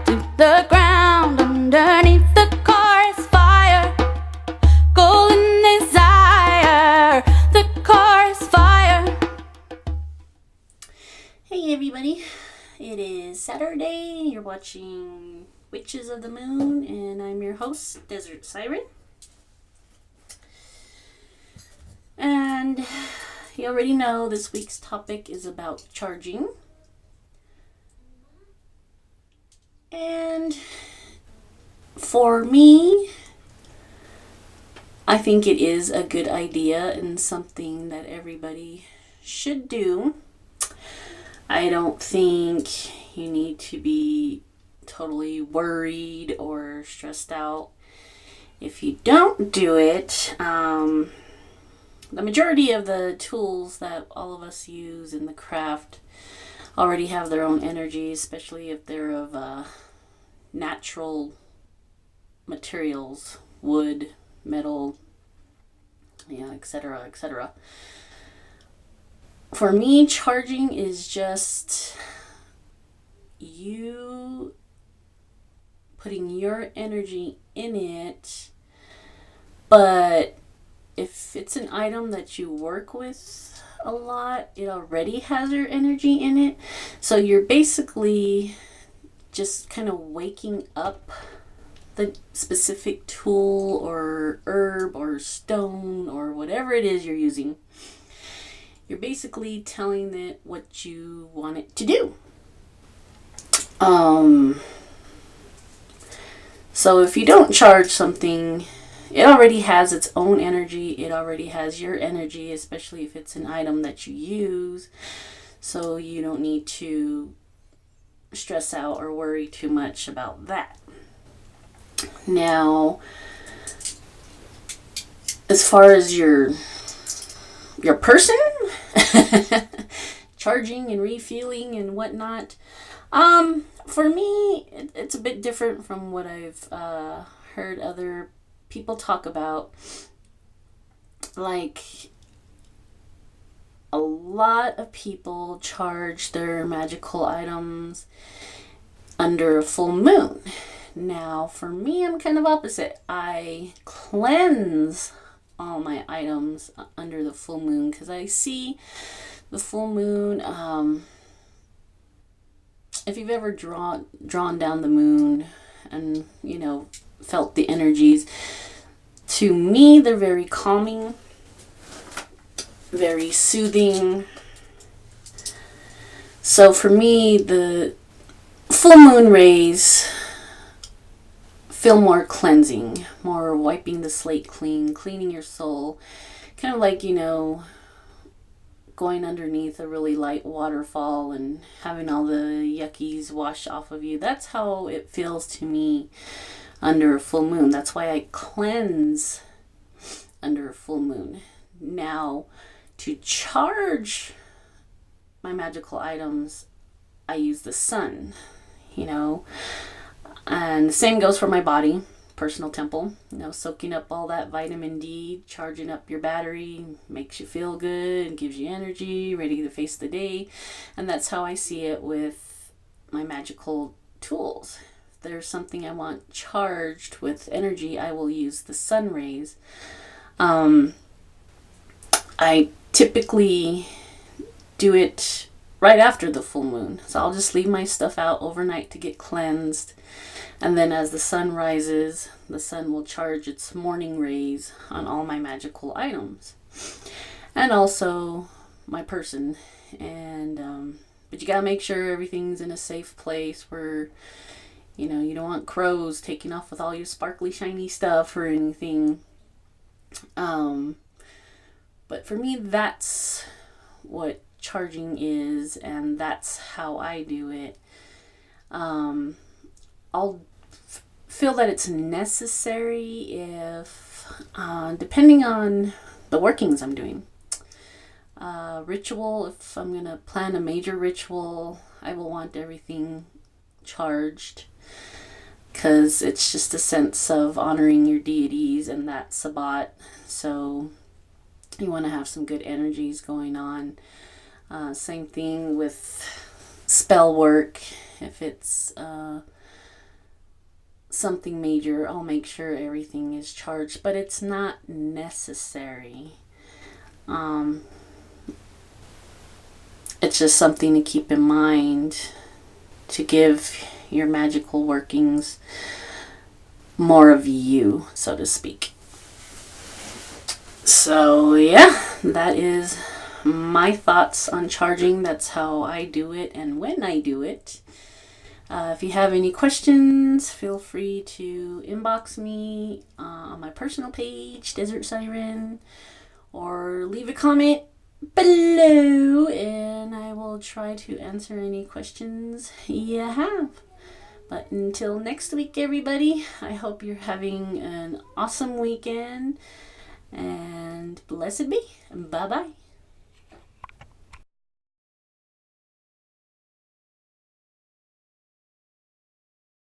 to the ground. Underneath the car is fire, golden desire. The car is fire. Hey everybody, it is Saturday. You're watching Witches of the Moon, and I'm your host, Desert Siren. And you already know this week's topic is about charging. And for me, I think it is a good idea and something that everybody should do. I don't think you need to be totally worried or stressed out if you don't do it. The majority of the tools that all of us use in the craft already have their own energy, especially if they're of natural materials, wood, metal, etc., etc. For me, charging is just you putting your energy in it, but if it's an item that you work with a lot, it already has your energy in it. So you're basically just kind of waking up the specific tool or herb or stone or whatever it is you're using. You're basically telling it what you want it to do. So if you don't charge something, it already has its own energy. It already has your energy, especially if it's an item that you use. So you don't need to stress out or worry too much about that. Now, as far as your person, charging and refueling and whatnot, for me, it's a bit different from what I've heard other people talk about. Like, a lot of people charge their magical items under a full moon. Now, for me, I'm kind of opposite. I cleanse all my items under the full moon because I see the full moon. If you've ever drawn down the moon and felt the energies, to me they're very calming, very soothing. So for me, the full moon rays feel more cleansing, more wiping the slate clean, cleaning your soul. Kind of like, going underneath a really light waterfall and having all the yuckies wash off of you. That's how it feels to me under a full moon. That's why I cleanse under a full moon. Now, to charge my magical items, I use the sun, and the same goes for my body, personal temple, soaking up all that vitamin D, charging up your battery, makes you feel good, gives you energy, ready to face the day. And that's how I see it with my magical tools. If there's something I want charged with energy, I will use the sun rays. I typically do it right after the full moon. So I'll just leave my stuff out overnight to get cleansed. And then as the sun rises, the sun will charge its morning rays on all my magical items. And also my person. And but you gotta make sure everything's in a safe place where, you don't want crows taking off with all your sparkly shiny stuff or anything. But for me, that's what charging is, and that's how I do it. I'll feel that it's necessary if, depending on the workings I'm doing. Ritual, if I'm going to plan a major ritual, I will want everything charged because it's just a sense of honoring your deities and that Sabbat. So you want to have some good energies going on. Same thing with spell work. If it's something major, I'll make sure everything is charged, but it's not necessary. It's just something to keep in mind to give your magical workings more of you, so to speak. So yeah, that is my thoughts on charging. That's how I do it and when I do it. If you have any questions, feel free to inbox me on my personal page, Desert Siren, or leave a comment below and I will try to answer any questions you have. But until next week, everybody, I hope you're having an awesome weekend and blessed be. Bye-bye.